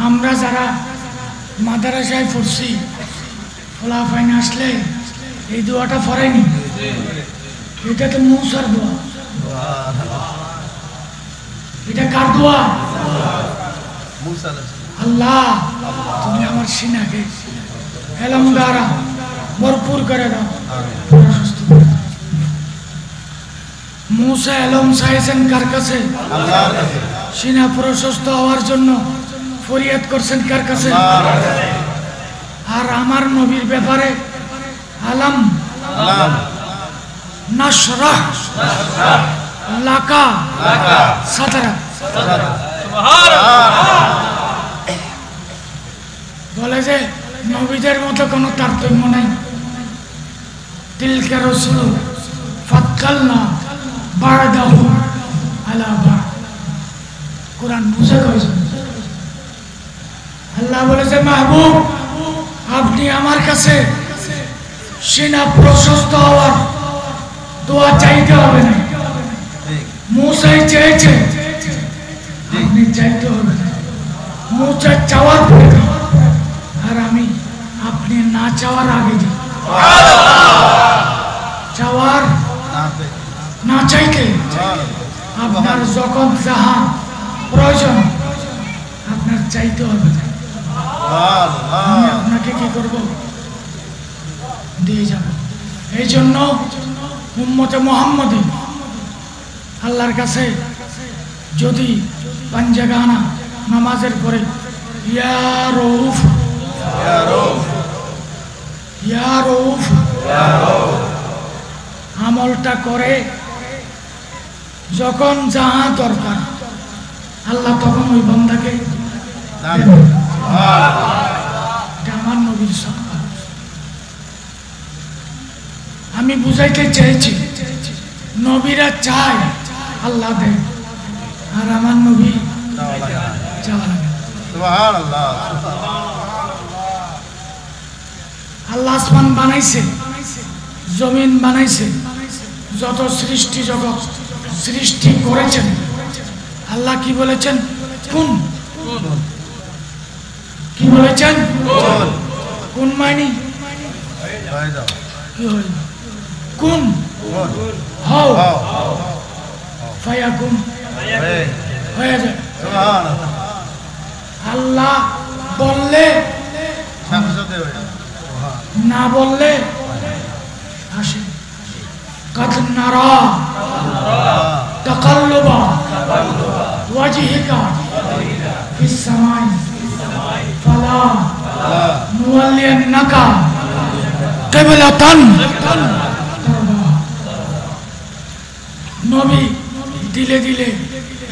আমরা যারা মাদ্রাসায় পড়ছি ফলাফাইন আসলে এই দোয়াটা পড়েনি, এটা তো মূসার দোয়া। এটা কার দোয়া? আল্লাহ তুমি আমার সিনাকে এলম দ্বারা ভরপুর করে দাও, মূসা এলম চাইছেন কার কাছে? আল্লাহর কাছে। সিনা প্রশস্ত হওয়ার জন্য ফরিয়াদ করছেন কার কাছে? আর আমার নবীর ব্যাপারে আলাম নাশরাহ লাকা সাদরা বলে যে নবীদের মতো কোনো তারতম্য নেই। তিলকা রাসূল ফাক্কালনা বা'দাহু আলা বা'দ। কুরআন বুঝে কইছে আল্লাহ বলেছে মাহবুব আপনি আমার কাছে সিনা প্রশস্ত হওয়ার দোয়া চাইতে হবে না। মূসাই চেয়েছে, আপনি চাইতে হবে না। মূসা চাওয়ার পরে আর আমি আপনি না চাওয়ার আগে দিই। চাওয়ার না চাইতে আপনার যখন যাহা প্রয়োজন আপনার চাইতে হবে না। আমি আপনাকে কি করব? দিয়ে যাব। এই জন্য উম্মতে মুহাম্মদী আল্লাহর কাছে যদি পাঞ্জাগানা নামাজের পরে ইয়া রউফ ইয়া রউফ আমলটা করে, যখন যাহা দরকার আল্লাহ তখন ওই বান্দাকে আমার নবীর সম্মান। আমি বুঝাইতে চেয়েছি নবীরা চায় আল্লাহ দেয়, আর আমার নবী চাওয়া লাগে। আল্লাহ আসমান বানাইছে, জমিন বানাইছে, যত সৃষ্টি জগৎ সৃষ্টি করেছেন আল্লাহ কি বলেছেন? কোন। কি বলেছেন? কোন মানি কোন হও ফায়াকুন হয়ে যায়। আল্লাহ বললে না বললে আসে। কাদ নারা তাকাল্লুবা ওয়াজহিকা ফিস সামাই ফালা নুওয়াল্লিয়ান্নাকা কিবলাতান। নবী দিলে দিলে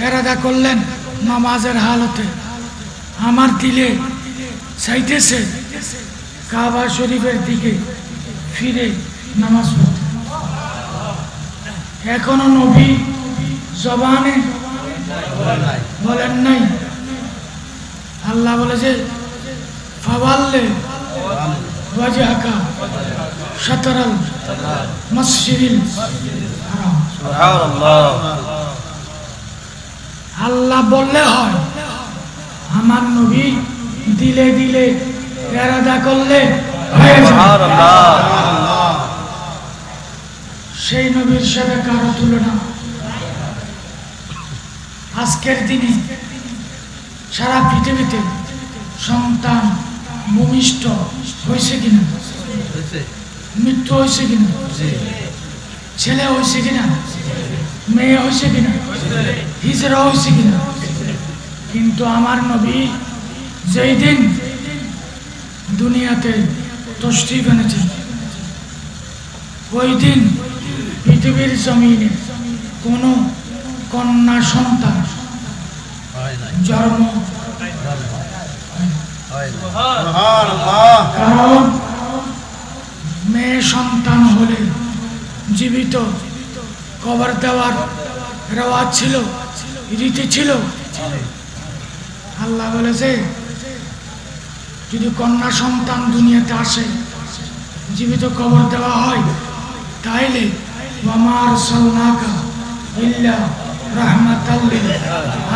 ইরাদা করলেন নামাজের হালতে আমার দিলে চাইতেছে কাবা শরীফের দিকে ফিরে নামাজ পড়তে। এখনো নবী জবানে বলেন নাই। আল্লাহ বলেছে ফাওয়াল্লি ওয়াজহাকা শাতরাল মসজিদিল হারাম। সুবহানাল্লাহ। আল্লাহ বললে হয়, আমার নবী দিলে দিলে ইরাদা করলে হয়ে যায়। সেই নবীর সাথে কারো তুলনা। আজকের দিনে সারা পৃথিবীতে সন্তান ভূমিষ্ঠ হয়েছে কিনা, মৃত্যু হয়েছে কিনা, ছেলে হয়েছে কিনা, মেয়ে হয়েছে কিনা, হিজরা হয়েছে কিনা। কিন্তু আমার নবী যেই দিন দুনিয়াতে তশরিফ এনেছেন ওই দিন পৃথিবীর জমিনে কোনো কন্যা সন্তান জন্ম, কারণ মেয়ে সন্তান হলে জীবিত কবর দেওয়ার রেওয়াজ ছিল, রীতি ছিল। আল্লাহ বলেছে যদি কন্যা সন্তান দুনিয়াতে আসে জীবিত কবর দেওয়া হয় তাইলে ওয়ামা আরসালনাকা ইল্লা রাহমাতাল লিল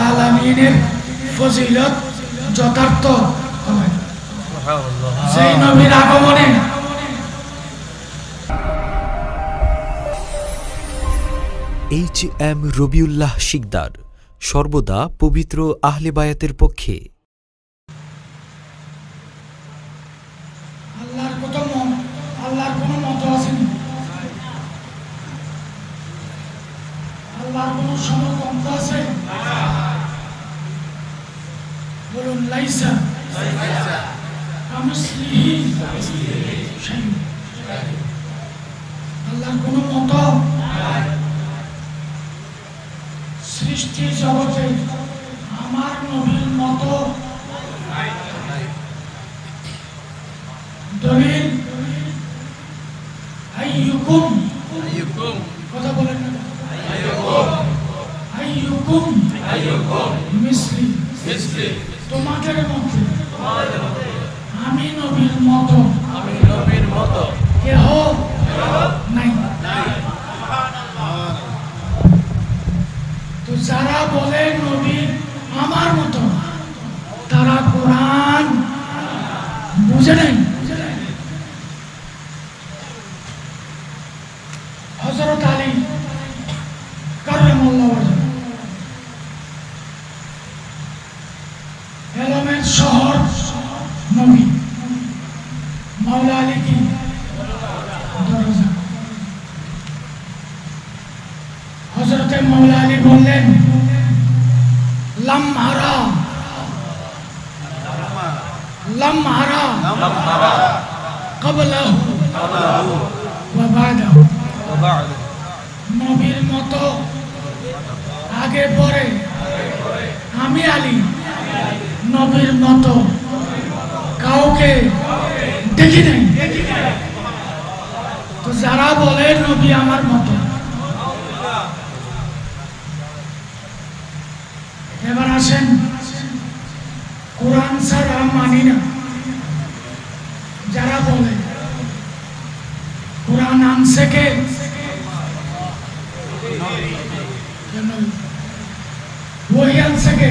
আলামিনের ফজিলত যথার্থ হবে। সেই নবীর আগমনে HM রবিউল্লাহ শিকদার সর্বদা পবিত্র আহলে বায়াতের পক্ষে। আল্লাহর কোনো মত আসেনি, আল্লাহর কোনো সমকক্ষ আছে? বলুন লাইসা কামিসলিহি শাইউন। আল্লাহর কোনো মত সৃষ্টি জগতে আমার নবীর মত দলিল আইয়ুকুম কথা বলেন না আইয়ুকুম মিসলি তোমাদের মধ্যে আমি নবীর মত কেহ নাই। তো যারা বলে নবী আমার মতো তারা কোরআন বুঝে নাই। হযরত আলী কাররামাল্লাহু ওয়াজহু এলমের শহর নবী, মাওলা আলী কি দরজা। হযরতে মাওলা আলী বললেন লাম আরা ক্বাবলাহু ওয়া বা'দাহু। নবীর মতো আগে পরে আমি আলী নবীর মতো কাউকে দেখি নাই। তো যারা বলে নবী আমার মতো, এবার আসেন কোরআন ছাড়া মানি না যারা বলে। কোরআন আনছে কে? ওহী আনছে কে?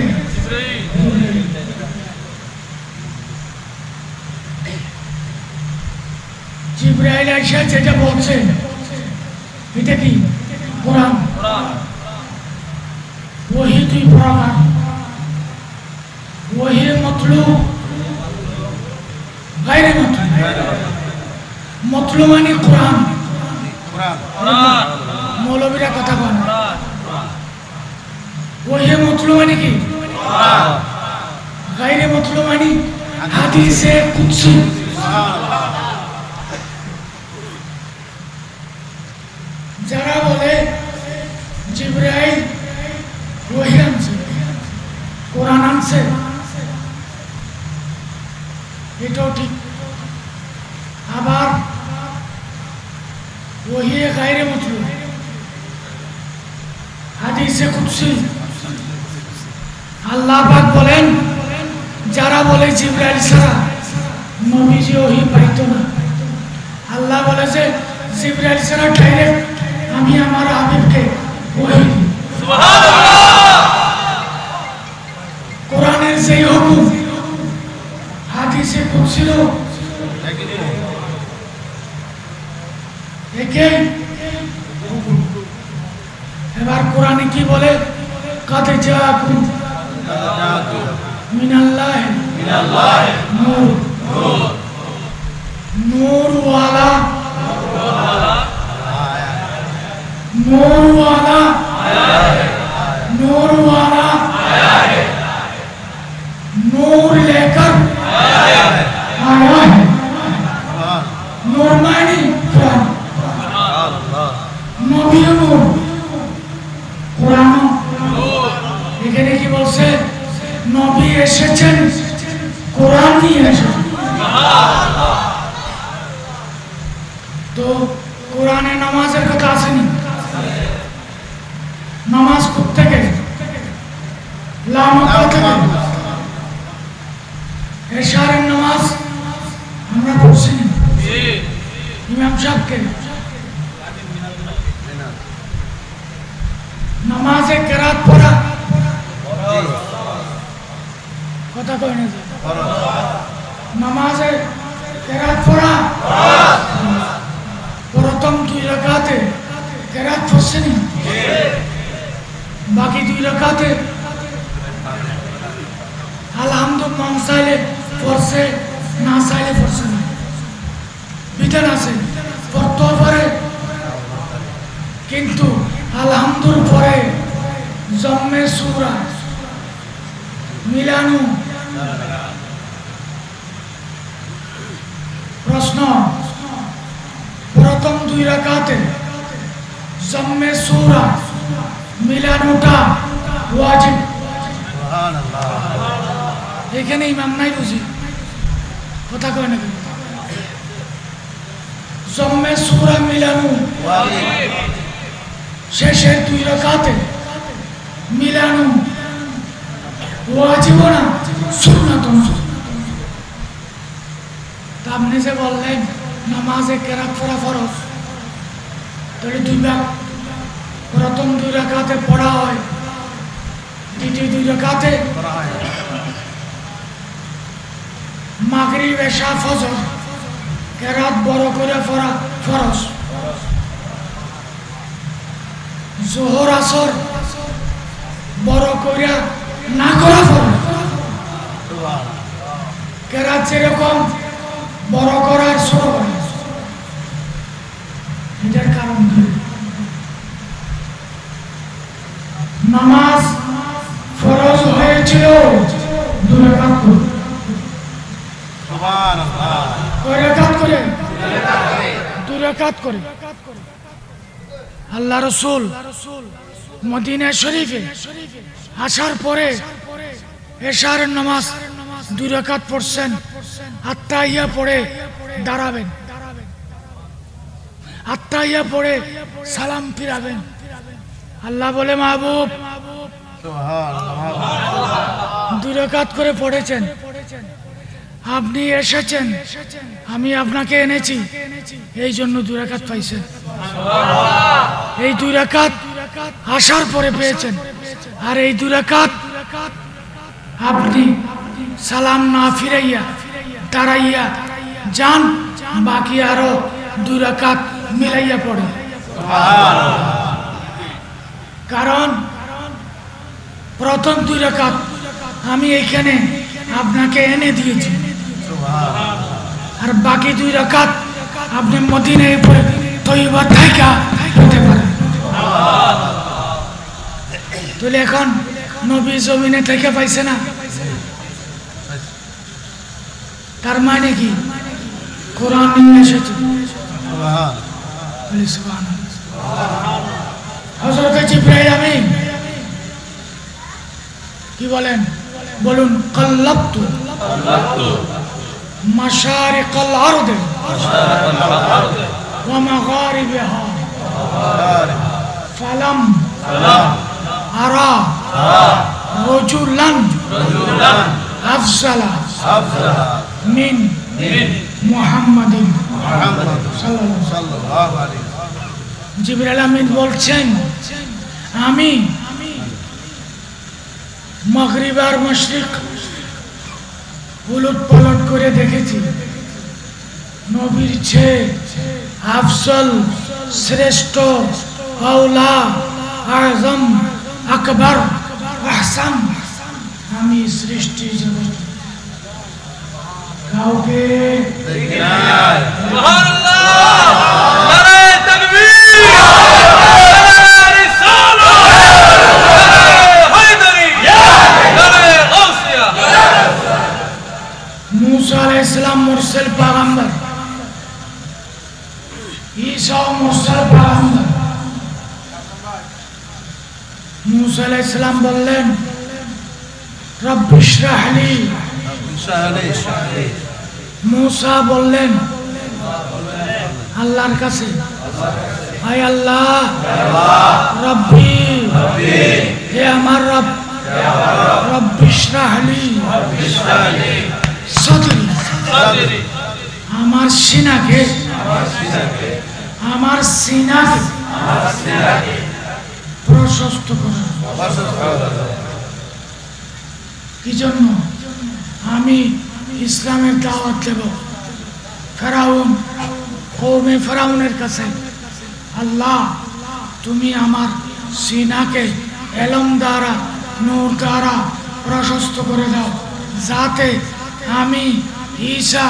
জিবরাইল এসে যেটা বলছে এটা কি? কোরআন। ওহী দুই প্রকার, ওহী মতলু গায়রে মতলু। মতলু মানে কোরআন, মৌলবীরা কথা বলেন। ওহী মতলু মানে কি? গায়রে মতলু মানে হাদিসে কুদসি। যারা বলে জিবরাইল ওহী আনছে, কোরআন আনছে, এটাও ঠিক। আবার ওহী গায়রে মতলু হাদিসে কুদসি। আল্লাহ পাক বলেন যারা বলে জিবরাইল ছাড়া নবীজি ওহী পাইতো না, আল্লাহ বলেছে জিবরাইল ছাড়া ডাইরেক্ট আমি আমার হাবিবকে ওহী দিই। সুবহানাল্লাহ। কোরআনের যেই হুকুম হাদিসে কুদসি একই। এবার কোরআনে কি বলে? কাদ জাআকুম মিনাল্লাহি নূর। নূরওয়ালা नूरवाला नूरवाला नूर लेकर आया है। नूर मानी नबी नूर, কোরআন এখানে কি বলছে? নবী এসেছেন কোরআন নিয়ে এসেছেন। তো কোরআনে নামাজের কথা আসেনি? নামাজ থেকে এশারের নামাজ আমরা পড়ছি ইমাম সাহেবকে। নামাজে কেরাত পড়া কথা কয় না যে নামাজে কেরাত পড়া প্রথম 2 রাকাতে কেরাত পড়ছেনি বাকি 2 রাকাতে আলহামদুলিল্লাহ মন চাইলে পড়ছে না চাইলে পড়ছে না বিধান আছে পড়তে পারে কিন্তু আলহামদুলিল্লাহ পরে জম্মে সূরা মিলানু প্রশ্ন প্রথম 2 রাকাতে জম্মে সূরা মিলানুটা ওয়াজিব এখানে ইমাম নাই বুঝি কথা কয় না জম্মে সূরা মিলানু শেষের 2 রাকাতে মিলানু ওয়াজিব না সুন্নাত তা আপনি যে বললেন নামাজে কেরাত পড়া ফরজ তাহলে 2 ভাগ প্রথম 2 রাকাতে পড়া হয় দ্বিতীয় 2 রাকাতে মাগরিব এশা ফজর কেরাত বড় করে পড়া ফরজ যোহর আসর বড় করে না করা ফরজ কেরাত যেরকম বড় করার ছোট করা এটার কারণ কি নামাজ ফরজ হয়েছিল 2 রাকাত করে সুবহানাল্লাহ কয় রাকাত করে 2 রাকাত করে আল্লাহ রাসূল মদিনা শরীফে আসার পরে এশার নামাজ 2 রাকাত পড়ছেন আত্তাহিয়া পড়ে দাঁড়াবেন আত্তাহিয়া পড়ে সালাম ফিরাবেন আল্লাহ বলে মাহবুব সুবহানাল্লাহ 2 রাকাত করে পড়েছেন আপনি এসেছেন আমি আপনাকে এনেছি এই জন্য 2 রাকাত পাইছেন এই 2 রাকাত আসার পরে পেয়েছেন আর এই 2 রাকাত আপনি সালাম না ফিরাইয়া দাঁড়াইয়া যান বাকি আরো 2 রাকাত মিলাইয়া পড়ে কারণ প্রথম 2 রাকাত আমি এখানে আপনাকে এনে দিয়েছি আর বাকি 2 রাকাত আপনি মদিনায় পড়ে তৈবা থাইকা হতে পারেন তাহলে এখন নবী জমিনে থেকে পাইছে না তার মানে কি কোরআন নিয়ে এসেছে হযরত জিবরাইল আমিন কি বলেন বলুন কাল্লাবতু মাশারিকাল আরদি ওয়া মাগারিবিহা ফালাম আরা রাজুলান আফজালা মিন মুহাম্মাদিন সাল্লাল্লাহু আলাইহি জিবরাইল আমিন বলছেন আমি মাগরিব আর মাশরিক উলট পালট করে দেখেছি নবীর চেয়ে আফজল শ্রেষ্ঠ আওলা আযম আকবার আহসান আমি সৃষ্টি জগৎ কাউকে দেখি নাই সুবহানাল্লাহ নারে তাকবীর मूसा अलैहिस्सलाम मुरसल पैगंबर ईसा मुरसल पैगंबर मूसा अलैहिस्सलाम बोलें रब्बि इश्रह ली मूसा बोलें আল্লাহর কাছে আয় আল্লাহ রব্বি হে আমার রব রব্বি ইশরাহ লি সদরি আমার সিনাকে প্রশস্ত করুন কি জন্য আমি ইসলামের দাওয়াত দেব ফেরাউন কওমে ফেরাউনের কাছে। আল্লাহ তুমি আমার সিনাকে এলম দ্বারা নূর দ্বারা প্রশস্ত করে দাও, যাতে আমি ঈসা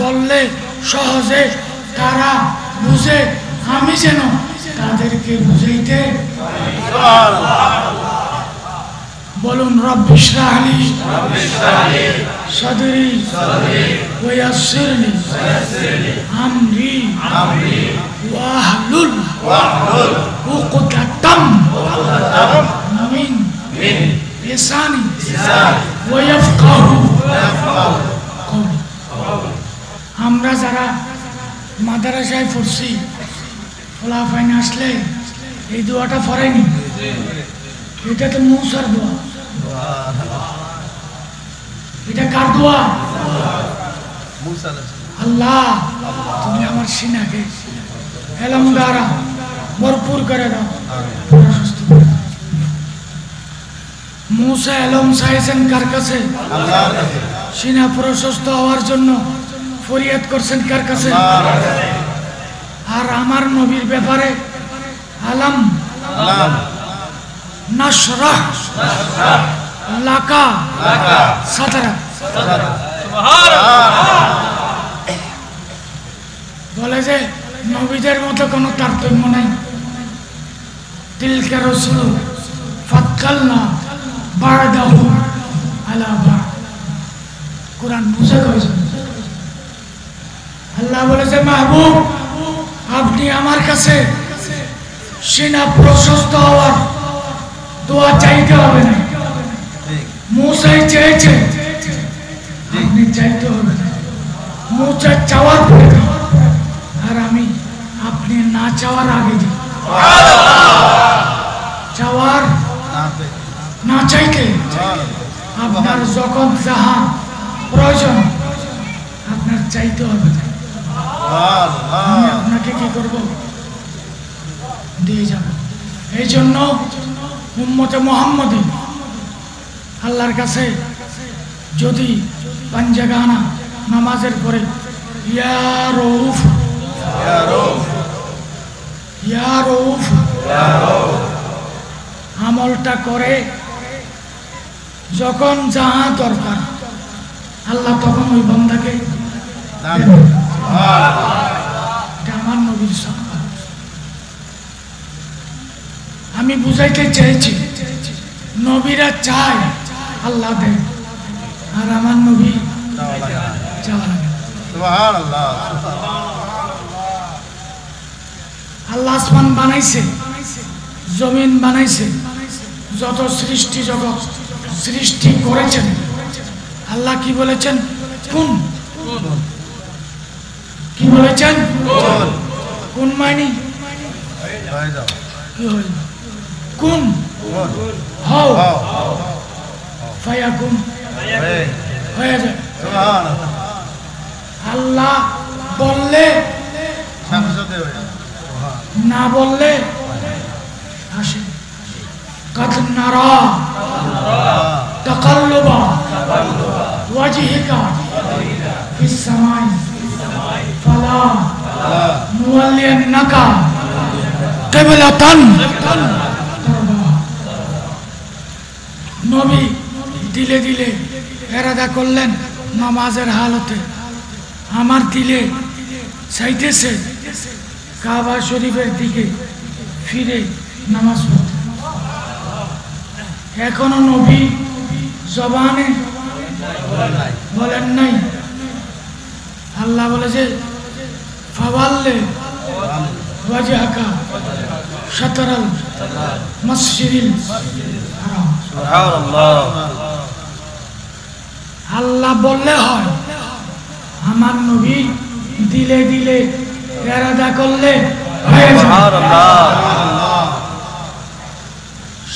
বললে সহজে তারা বুঝে, আমি যেন তাদেরকে বুঝাইতে। বলুন রব্বি ইশরাহ লি সাদরি ওয়া ইয়াসসির লি আমরি ওয়াহলুল উকদাতাম মিন লিসানি ওয়া ইয়াফকাহু কওলি। আমরা যারা মাদ্রাসায় পড়ছি, খোলাফাইন আসলে এই দোয়াটা পড়েনি। এটা তো মূসার দোয়া। এটা কার দোয়া? আল্লাহ তুমি আমার সিনাকে এলম দ্বারা ভরপুর করে দাও, প্রশস্ত করে দাও। মূসা এলম চাইছেন কার কাছে? আল্লাহর কাছে। সিনা প্রশস্ত হওয়ার জন্য ফরিয়াদ করছেন কার কাছে? আর আমার নবীর ব্যাপারে আলাম নাশরাহ লাকা সাদরা বলে যে নবীদের মতো কোনো তারতম্য নাই। তিলকা রাসূল ফাক্কালনা বা'দাহু আলা বা'দ। কুরআন বুঝে কইছে। আল্লাহ বলেছে মাহবুব আপনি আমার কাছে সিনা প্রশস্ত হওয়ার দোয়া চাইতে হবে না। মূসাই চেয়েছে, আপনি চাইতে হবে না। মূসা চাওয়ার পরে আর আমি আপনি না চাওয়ার আগে দিই। চাওয়ার না চাইতে আপনার যখন যাহা প্রয়োজন আপনার চাইতে হবে না। আমি আপনাকে কি করব? দিয়ে যাব। এই জন্য উম্মতে মুহাম্মদী আল্লাহর কাছে যদি পাঞ্জাগানা নামাজের পরে ইয়া রউফ ইয়া রউফ আমলটা করে, যখন যাহা দরকার আল্লাহ তখন ওই বান্দাকে আমার নবীর সম্মান। আমি বুঝাইতে চাইছি নবীরা চায় আল্লাহ দেয়, আর আমার নবী চাওয়া লাগে। আল্লাহ আসমান বানাইছে, জমিন বানাইছে, যত সৃষ্টি জগৎ সৃষ্টি করেছেন। আল্লাহ কি বলেছেন? কোন। কি বলেছেন? কোন মানি কোন হও ফায়াকুন হয়ে যায়। আল্লাহ বললে, না বললে আসে। কাদ নারা তাকাল্লুবা ওয়াজহিকা ফিস সামাই ফালা নুওয়াল্লিয়ান্নাকা কিবলাতান। নবী দিলে দিলে ইরাদা করলেন নামাজের হালতে, আমার দিলে চাইতেছে কাবা শরীফের দিকে ফিরে নামাজ পড়তে। এখনো নবী জবানে বলেন নাই। আল্লাহ বলেছে ফাওয়াল্লি ওয়াজহাকা শাতরাল মসজিদিল হারাম। সুবহানাল্লাহ। আল্লাহ বললে হয়, আমার নবী দিলে দিলে ইরাদা করলে হয়ে যায়। সুবহানাল্লাহ।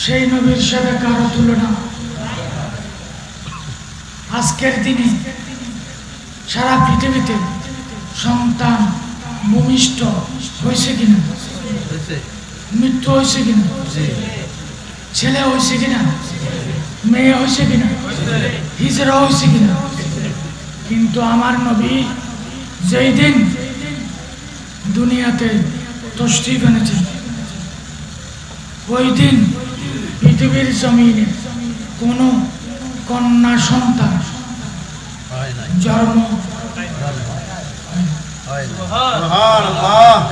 সেই নবীর সাথে কারো তুলনা। আজকের দিনে সারা পৃথিবীতে সন্তান ভূমিষ্ঠ হয়েছে কিনা, মৃত্যু হয়েছে কিনা, ছেলে হয়েছে কিনা, মেয়ে হয়েছে কিনা, হিজরা হয়েছে কিনা, কিন্তু আমার নবী যেই দিন দুনিয়াতে তশরিফ এনেছে ওই দিন পৃথিবীর জমিনে কোনো কন্যা সন্তান জন্ম,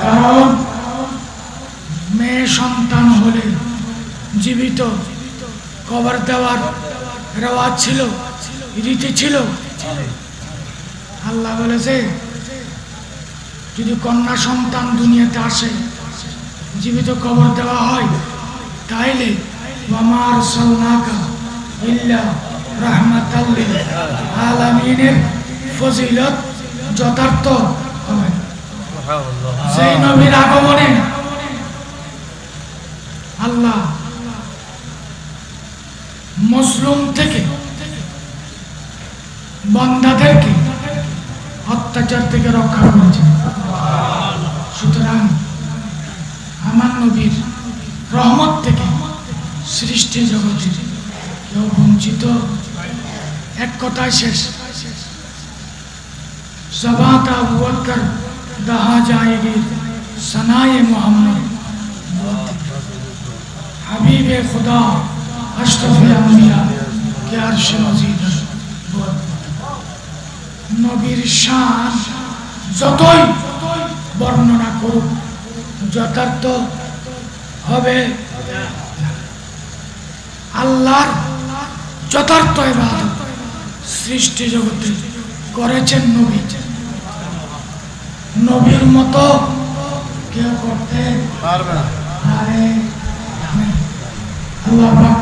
কারণ মেয়ে সন্তান হলে জীবিত কবর দেওয়ার রেওয়াজ ছিল, রীতি ছিল। আল্লাহ বলেছে যদি কন্যা সন্তান দুনিয়াতে আসে জীবিত কবর দেওয়া হয় তাইলে ওয়ামা আরসালনাকা ইল্লা রাহমাতাল লিল আলামিনের ফজিলত যথার্থ হবে। সেই নবীর আগমনে আল্লাহ মুসলিম থেকে বান্দাদেরকে অত্যাচার থেকে রক্ষা করেছে। সুতরাং আমার নবীর রহমত থেকে সৃষ্টি জগতে কেউ বঞ্চিত। এক কথায় শেষ, সবাত আবু বকর দহা জায়েগি সনায়ে মোহাম্মদ হাবিবে খুদা আশরাফে আম্বিয়া কে আরশে মজিদ। নবীর শান যতই বর্ণনা করুক যথার্থ হবে। আল্লাহর যথার্থ ইবাদত সৃষ্টি জগতে করেছেন নবী। নবীর মতো কেউ করতে পারবে না। আল্লাহ পাক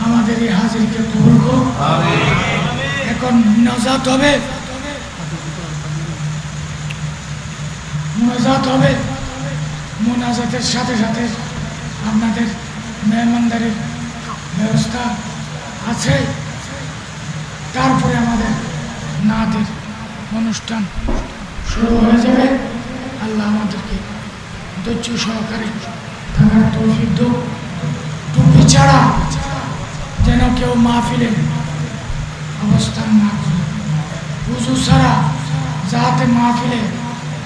আমাদের এই হাজিরকে কবুল করুন। এখন মুনাজাত হবে, মুনাজাতের সাথে সাথে আপনাদের মেহমানদারির ব্যবস্থা আছে। তারপরে আমাদের নাতের অনুষ্ঠান শুরু হয়ে যাবে। আল্লাহ আমাদেরকে ধৈর্য সহকারে থাকার তৌফিক দাও। টুপি ছাড়া যেন কেউ মাহফিলে অবস্থান না করে, উযু ছাড়া যাতে মাহফিলে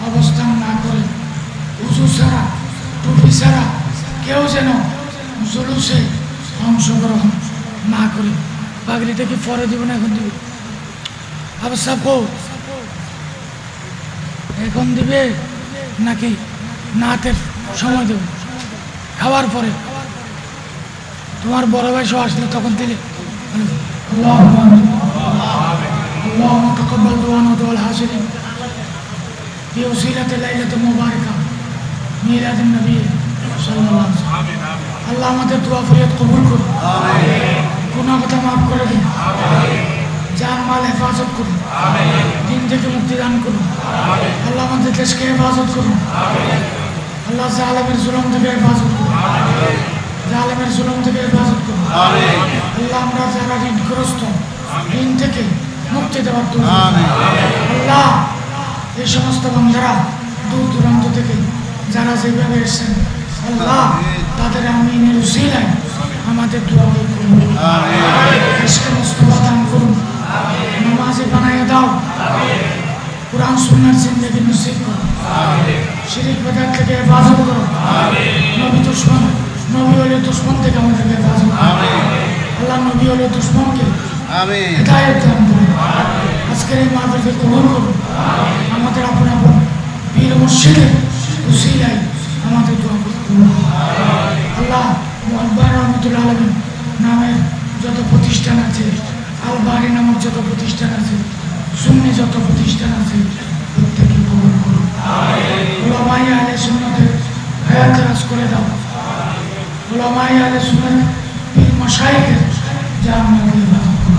অবস্থান না করে, উযু ছাড়া টুপি ছাড়া কেউ যেন জুলুসে অংশগ্রহণ না করে। পাগড়িটা কি পরে দিব না এখন দিবে? আবার সাপো এখন দিবে নাকি নাতের সময় দেবে? খাওয়ার পরে তোমার বড় ভাই সব আসলে তখন দিলে। اللهم تقبل دعانا ودعاء الحاضرين بوسيلة ليلة مباركة ميلاد النبي صلى الله عليه وسلم। আল্লাহ আমাদের দোয়া ফরিয়াদ কবুল করুন, গুনাহ কথা মাফ করে দিন, জান মাল হেফাজত করুন, দিন থেকে মুক্তি দান করুন। আল্লাহ আমাদের দেশকে হেফাজত করুন। আল্লাহ জালেমের জুলুম থেকে হেফাজত করুন, জালেমের জুলুম থেকে হেফাজত করুন। আল্লাহ আমরা যারা ঋণগ্রস্ত ঋণ থেকে মুক্তি দেওয়ার দোয়া। আল্লাহ এই সমস্ত বান্দারা দূর দূরান্ত থেকে যারা যেভাবে এসেছেন আল্লাহ তাদের আমিনের উসিলায় আমাদের দোয়া করুন, আজকে মুস্তফা দান করুন, নামাজে বানাইয়া দাও, কুরআন সুন্নাহর জিন্দেগি নসিব করো, শিরক বিদআত থেকে হেফাজত করো, নবী দুশমন নবী ওলি দুশমন থেকে আমাদেরকে হেফাজত করো। আল্লাহ নবী ওলি দুশমনকে হেদায়েত দান করুন। আজকের এই মাহফিলকে কবুল করুন। আমাদের আপন আপন পীর মুর্শিদের উসিলায় আমাদের দোয়া করুন। আল্লাহ মুআব্বার রহমাতুল্লাহ আলাইহি নামের যত প্রতিষ্ঠান আছে, আল বারি নামক যত প্রতিষ্ঠান আছে, সুন্নি যত প্রতিষ্ঠান আছে প্রত্যেকে কবুল করুন। উলামায়ে আহলে সুন্নাতের হায়াত রাজ করে দাও। উলামায়ে আহলে সুন্নাত পীর মাশায়েখের জামিয়াতে ইবাদত করুন।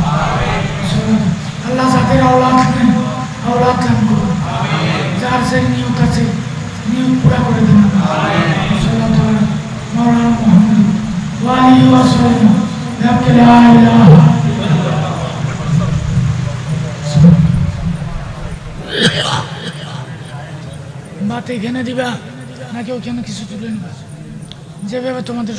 আল্লাহ যাদের আওলাদ নেন আওলাদ দান করুন, যার যে নিয়ত আছে নিয়ত পুরা করে দিন। সাল্লাল্লাহু আলাইহি মাওলানা মুহাম্মদ ওয়া আলিহি ওয়া সাল্লাম লা ইলাহা বাত এখানে দিবা নাকি ওখানে কিছু তুলে নিবা যেভাবে তোমাদের